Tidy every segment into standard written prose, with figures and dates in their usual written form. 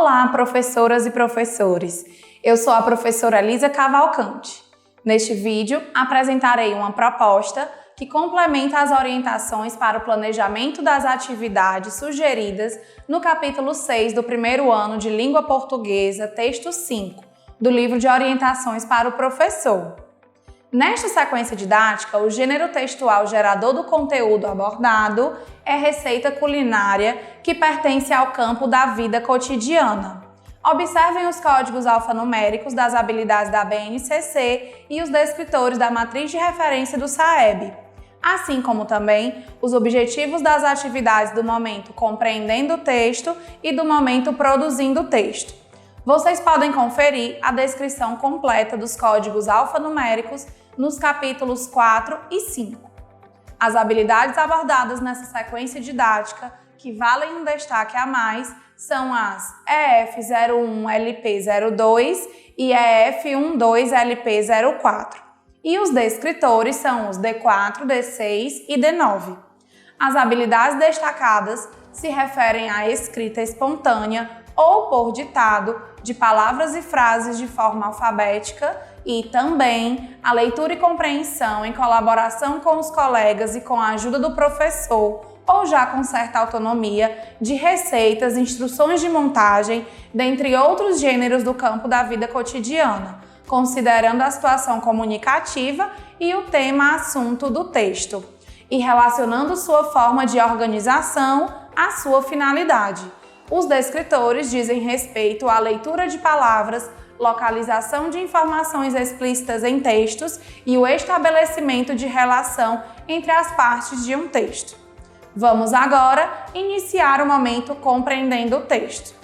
Olá, professoras e professores! Eu sou a professora Lisa Cavalcante. Neste vídeo, apresentarei uma proposta que complementa as orientações para o planejamento das atividades sugeridas no capítulo 6 do primeiro ano de Língua Portuguesa, texto 5, do livro de orientações para o professor. Nesta sequência didática, o gênero textual gerador do conteúdo abordado é receita culinária que pertence ao campo da vida cotidiana. Observem os códigos alfanuméricos das habilidades da BNCC e os descritores da matriz de referência do SAEB, assim como também os objetivos das atividades do momento compreendendo o texto e do momento produzindo o texto. Vocês podem conferir a descrição completa dos códigos alfanuméricos nos capítulos 4 e 5. As habilidades abordadas nessa sequência didática, que valem um destaque a mais, são as EF01-LP02 e EF12-LP04. E os descritores são os D4, D6 e D9. As habilidades destacadas se referem à escrita espontânea ou por ditado de palavras e frases de forma alfabética e também a leitura e compreensão em colaboração com os colegas e com a ajuda do professor ou já com certa autonomia de receitas, instruções de montagem, dentre outros gêneros do campo da vida cotidiana, considerando a situação comunicativa e o tema assunto do texto, e relacionando sua forma de organização à sua finalidade. Os descritores dizem respeito à leitura de palavras, localização de informações explícitas em textos e o estabelecimento de relação entre as partes de um texto. Vamos agora iniciar o momento compreendendo o texto.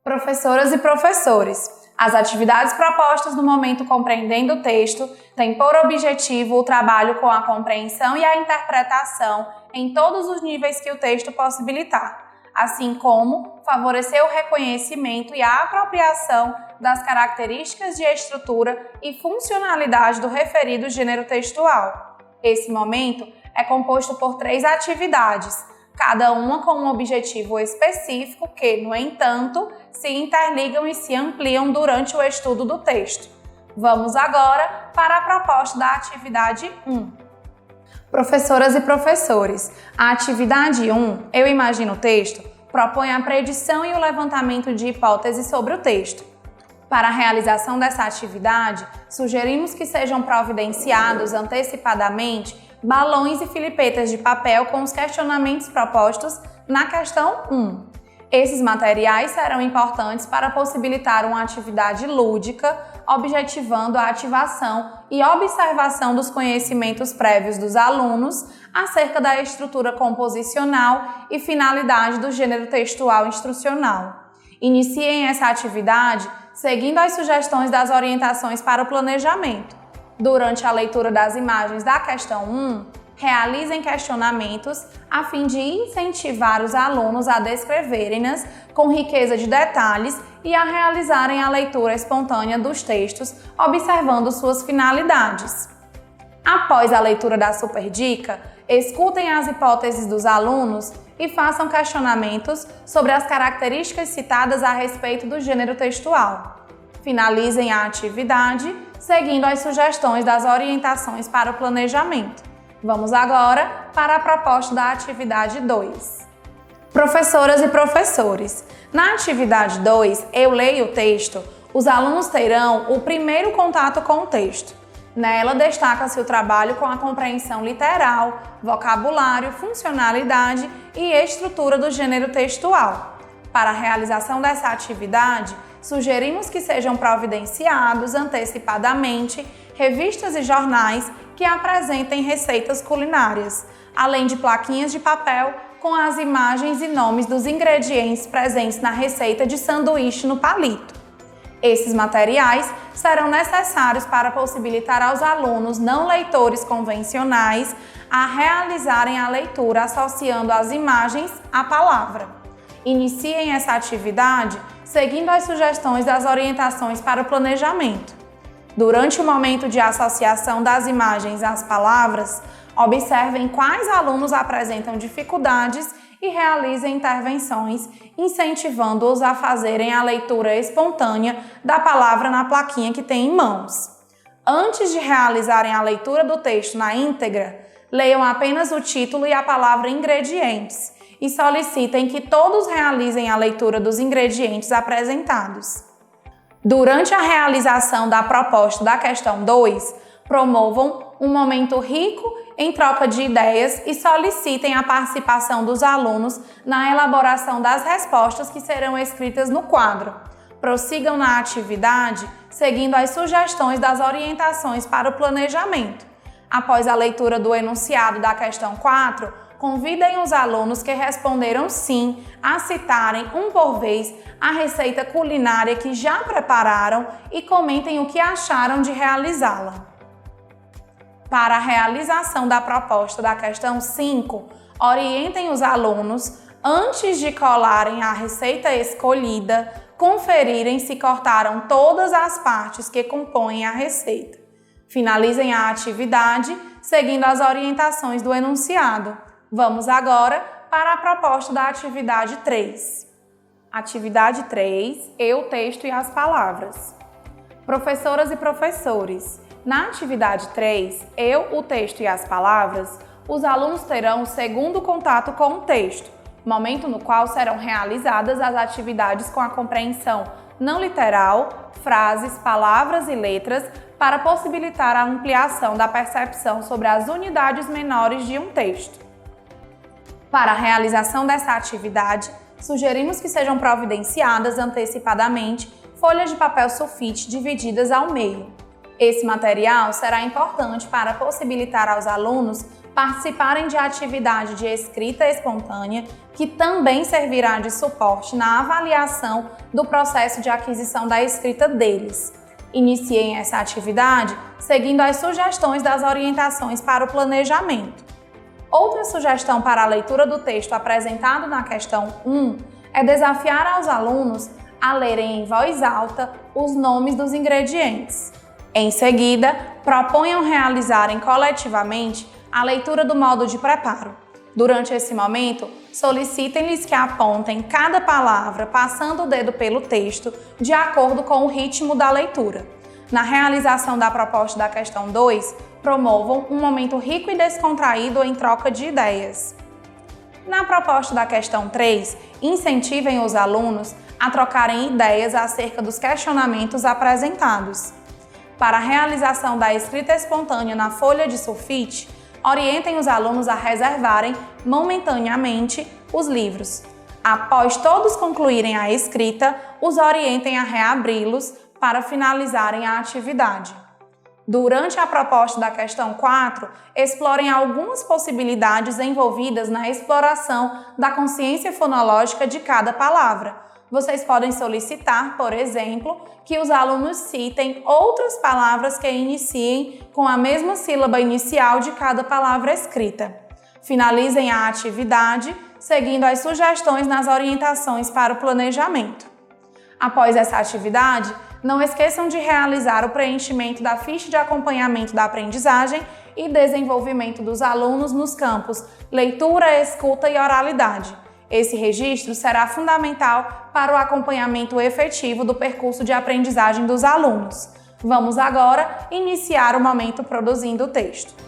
Professoras e professores, as atividades propostas no momento compreendendo o texto têm por objetivo o trabalho com a compreensão e a interpretação em todos os níveis que o texto possibilitar, assim como favorecer o reconhecimento e a apropriação das características de estrutura e funcionalidade do referido gênero textual. Esse momento é composto por 3 atividades, cada uma com um objetivo específico que, no entanto, se interligam e se ampliam durante o estudo do texto. Vamos agora para a proposta da atividade 1. Professoras e professores, a atividade 1, Eu Imagino o Texto, propõe a predição e o levantamento de hipóteses sobre o texto. Para a realização dessa atividade, sugerimos que sejam providenciados antecipadamente balões e filipetas de papel com os questionamentos propostos na questão 1. Esses materiais serão importantes para possibilitar uma atividade lúdica, objetivando a ativação e observação dos conhecimentos prévios dos alunos acerca da estrutura composicional e finalidade do gênero textual instrucional. Iniciem essa atividade seguindo as sugestões das orientações para o planejamento. Durante a leitura das imagens da questão 1, realizem questionamentos a fim de incentivar os alunos a descreverem-nas com riqueza de detalhes e a realizarem a leitura espontânea dos textos, observando suas finalidades. Após a leitura da superdica, escutem as hipóteses dos alunos e façam questionamentos sobre as características citadas a respeito do gênero textual. Finalizem a atividade seguindo as sugestões das orientações para o planejamento. Vamos agora para a proposta da atividade 2. Professoras e professores, na atividade 2, Eu Leio o Texto, os alunos terão o primeiro contato com o texto. Nela destaca-se o trabalho com a compreensão literal, vocabulário, funcionalidade e estrutura do gênero textual. Para a realização dessa atividade, sugerimos que sejam providenciados antecipadamente revistas e jornais que apresentem receitas culinárias, além de plaquinhas de papel com as imagens e nomes dos ingredientes presentes na receita de sanduíche no palito. Esses materiais serão necessários para possibilitar aos alunos não leitores convencionais a realizarem a leitura associando as imagens à palavra. Iniciem essa atividade seguindo as sugestões das orientações para o planejamento. Durante o momento de associação das imagens às palavras, observem quais alunos apresentam dificuldades e realizem intervenções, incentivando-os a fazerem a leitura espontânea da palavra na plaquinha que têm em mãos. Antes de realizarem a leitura do texto na íntegra, leiam apenas o título e a palavra ingredientes e solicitem que todos realizem a leitura dos ingredientes apresentados. Durante a realização da proposta da questão 2, promovam um momento rico em troca de ideias e solicitem a participação dos alunos na elaboração das respostas que serão escritas no quadro. Prossigam na atividade seguindo as sugestões das orientações para o planejamento. Após a leitura do enunciado da questão 4, convidem os alunos que responderam sim a citarem um por vez a receita culinária que já prepararam e comentem o que acharam de realizá-la. Para a realização da proposta da questão 5, orientem os alunos, antes de colarem a receita escolhida, conferirem se cortaram todas as partes que compõem a receita. Finalizem a atividade seguindo as orientações do enunciado. Vamos agora para a proposta da atividade 3. Atividade 3, eu, texto e as palavras. Professoras e professores, na atividade 3, eu, o texto e as palavras, os alunos terão o segundo contato com o texto, momento no qual serão realizadas as atividades com a compreensão não literal, frases, palavras e letras, para possibilitar a ampliação da percepção sobre as unidades menores de um texto. Para a realização dessa atividade, sugerimos que sejam providenciadas antecipadamente folhas de papel sulfite divididas ao meio. Esse material será importante para possibilitar aos alunos participarem de atividade de escrita espontânea, que também servirá de suporte na avaliação do processo de aquisição da escrita deles. Iniciem essa atividade seguindo as sugestões das orientações para o planejamento. Outra sugestão para a leitura do texto apresentado na questão 1 é desafiar aos alunos a lerem em voz alta os nomes dos ingredientes. Em seguida, proponham realizarem coletivamente a leitura do modo de preparo. Durante esse momento, solicitem-lhes que apontem cada palavra passando o dedo pelo texto de acordo com o ritmo da leitura. Na realização da proposta da questão 2, promovam um momento rico e descontraído em troca de ideias. Na proposta da questão 3, incentivem os alunos a trocarem ideias acerca dos questionamentos apresentados. Para a realização da escrita espontânea na folha de sulfite, orientem os alunos a reservarem momentaneamente os livros. Após todos concluírem a escrita, os orientem a reabri-los para finalizarem a atividade. Durante a proposta da questão 4, explorem algumas possibilidades envolvidas na exploração da consciência fonológica de cada palavra. Vocês podem solicitar, por exemplo, que os alunos citem outras palavras que iniciem com a mesma sílaba inicial de cada palavra escrita. Finalizem a atividade seguindo as sugestões nas orientações para o planejamento. Após essa atividade, não esqueçam de realizar o preenchimento da ficha de acompanhamento da aprendizagem e desenvolvimento dos alunos nos campos leitura, escuta e oralidade. Esse registro será fundamental para o acompanhamento efetivo do percurso de aprendizagem dos alunos. Vamos agora iniciar o momento produzindo o texto.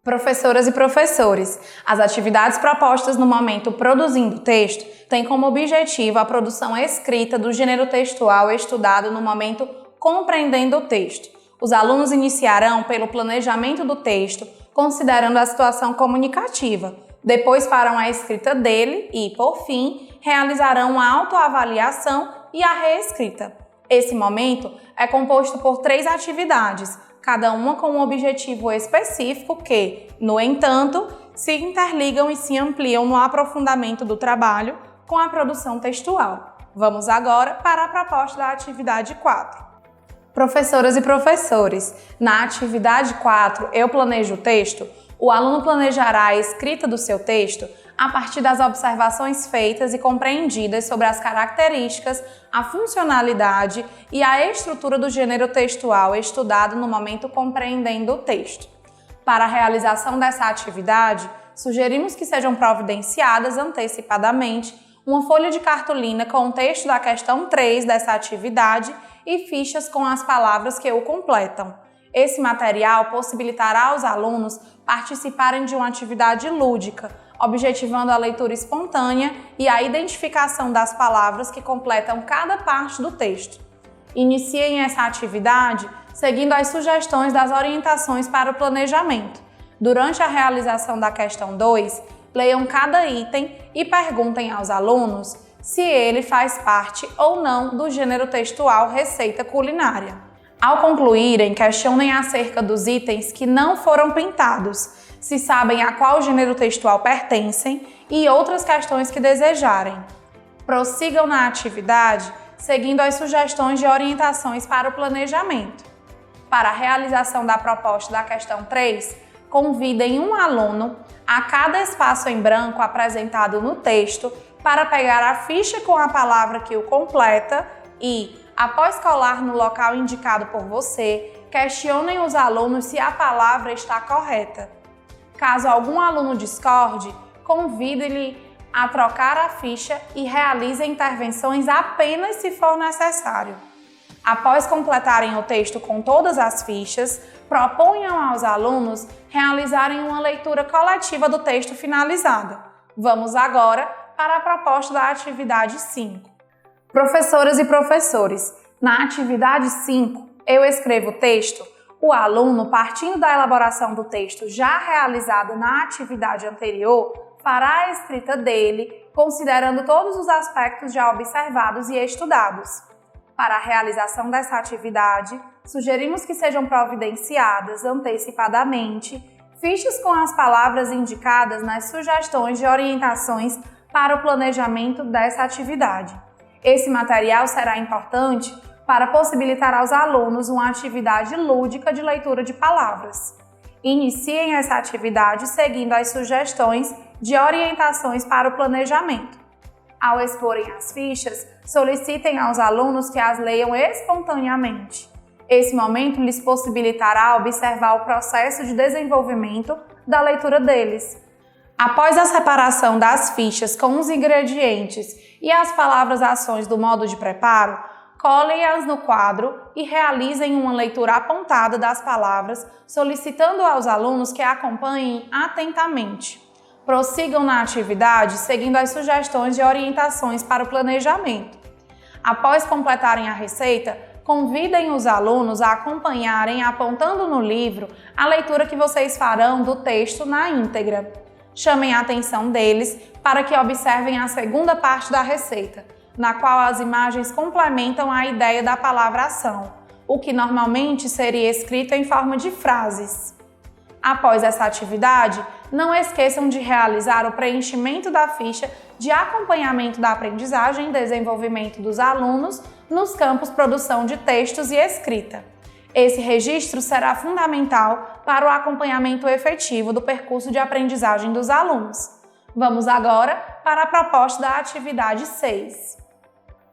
Professoras e professores, as atividades propostas no momento produzindo texto têm como objetivo a produção escrita do gênero textual estudado no momento compreendendo o texto. Os alunos iniciarão pelo planejamento do texto, considerando a situação comunicativa. Depois farão a escrita dele e, por fim, realizarão a autoavaliação e a reescrita. Esse momento é composto por 3 atividades, cada uma com um objetivo específico que, no entanto, se interligam e se ampliam no aprofundamento do trabalho com a produção textual. Vamos agora para a proposta da atividade 4. Professoras e professores, na atividade 4, Eu Planejo o Texto, o aluno planejará a escrita do seu texto a partir das observações feitas e compreendidas sobre as características, a funcionalidade e a estrutura do gênero textual estudado no momento compreendendo o texto. Para a realização dessa atividade, sugerimos que sejam providenciadas antecipadamente uma folha de cartolina com o texto da questão 3 dessa atividade e fichas com as palavras que o completam. Esse material possibilitará aos alunos participarem de uma atividade lúdica, objetivando a leitura espontânea e a identificação das palavras que completam cada parte do texto. Iniciem essa atividade seguindo as sugestões das orientações para o planejamento. Durante a realização da questão 2, leiam cada item e perguntem aos alunos se ele faz parte ou não do gênero textual receita culinária. Ao concluírem, questionem acerca dos itens que não foram pintados, se sabem a qual gênero textual pertencem e outras questões que desejarem. Prossigam na atividade, seguindo as sugestões de orientações para o planejamento. Para a realização da proposta da questão 3, convidem um aluno a cada espaço em branco apresentado no texto para pegar a ficha com a palavra que o completa e, após colar no local indicado por você, questionem os alunos se a palavra está correta. Caso algum aluno discorde, convide-lhe a trocar a ficha e realize intervenções apenas se for necessário. Após completarem o texto com todas as fichas, proponham aos alunos realizarem uma leitura coletiva do texto finalizado. Vamos agora para a proposta da atividade 5. Professoras e professores, na atividade 5, Eu Escrevo o Texto, o aluno, partindo da elaboração do texto já realizado na atividade anterior, fará a escrita dele, considerando todos os aspectos já observados e estudados. Para a realização dessa atividade, sugerimos que sejam providenciadas antecipadamente fichas com as palavras indicadas nas sugestões de orientações para o planejamento dessa atividade. Esse material será importante para possibilitar aos alunos uma atividade lúdica de leitura de palavras. Iniciem essa atividade seguindo as sugestões de orientações para o planejamento. Ao exporem as fichas, solicitem aos alunos que as leiam espontaneamente. Esse momento lhes possibilitará observar o processo de desenvolvimento da leitura deles. Após a separação das fichas com os ingredientes e as palavras-ações do modo de preparo, colhem-as no quadro e realizem uma leitura apontada das palavras, solicitando aos alunos que a acompanhem atentamente. Prossigam na atividade seguindo as sugestões de orientações para o planejamento. Após completarem a receita, convidem os alunos a acompanharem, apontando no livro, a leitura que vocês farão do texto na íntegra. Chamem a atenção deles para que observem a segunda parte da receita, na qual as imagens complementam a ideia da palavra ação, o que normalmente seria escrito em forma de frases. Após essa atividade, não esqueçam de realizar o preenchimento da ficha de acompanhamento da aprendizagem e desenvolvimento dos alunos nos campos produção de textos e escrita. Esse registro será fundamental para o acompanhamento efetivo do percurso de aprendizagem dos alunos. Vamos agora para a proposta da atividade 6.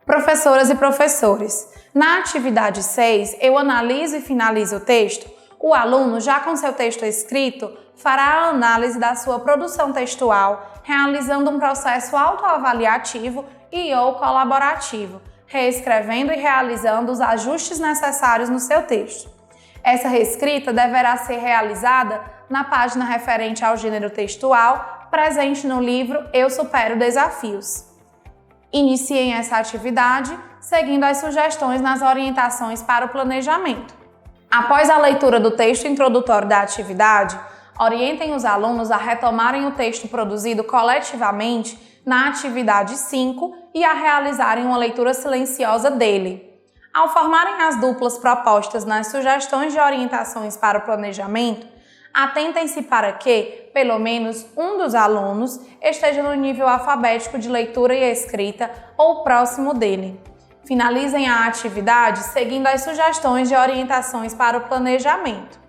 Professoras e professores, na atividade 6, eu analiso e finalizo o texto. O aluno, já com seu texto escrito, fará a análise da sua produção textual, realizando um processo autoavaliativo e/ou colaborativo, reescrevendo e realizando os ajustes necessários no seu texto. Essa reescrita deverá ser realizada na página referente ao gênero textual presente no livro Eu Supero Desafios. Iniciem essa atividade seguindo as sugestões nas orientações para o planejamento. Após a leitura do texto introdutório da atividade, orientem os alunos a retomarem o texto produzido coletivamente na atividade 5 e a realizarem uma leitura silenciosa dele. Ao formarem as duplas propostas nas sugestões de orientações para o planejamento, atentem-se para que, pelo menos um dos alunos, esteja no nível alfabético de leitura e escrita ou próximo dele. Finalizem a atividade seguindo as sugestões de orientações para o planejamento.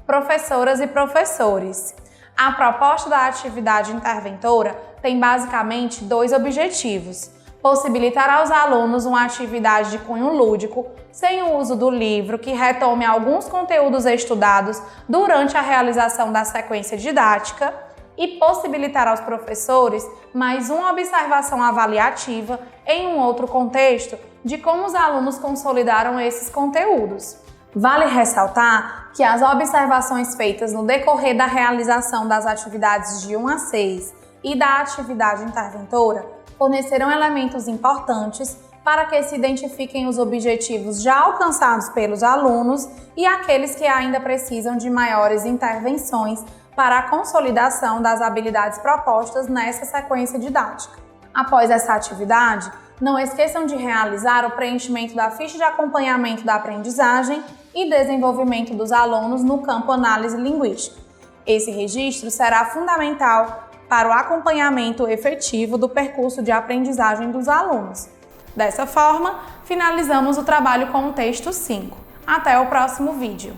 Professoras e professores, a proposta da atividade interventora tem basicamente 2 objetivos: possibilitar aos alunos uma atividade de cunho lúdico, sem o uso do livro, que retome alguns conteúdos estudados durante a realização da sequência didática, e possibilitar aos professores mais uma observação avaliativa em um outro contexto de como os alunos consolidaram esses conteúdos. Vale ressaltar que as observações feitas no decorrer da realização das atividades de 1 a 6 e da atividade interventora fornecerão elementos importantes para que se identifiquem os objetivos já alcançados pelos alunos e aqueles que ainda precisam de maiores intervenções para a consolidação das habilidades propostas nessa sequência didática. Após essa atividade, não esqueçam de realizar o preenchimento da ficha de acompanhamento da aprendizagem e desenvolvimento dos alunos no campo análise linguística. Esse registro será fundamental para o acompanhamento efetivo do percurso de aprendizagem dos alunos. Dessa forma, finalizamos o trabalho com o texto 5. Até o próximo vídeo!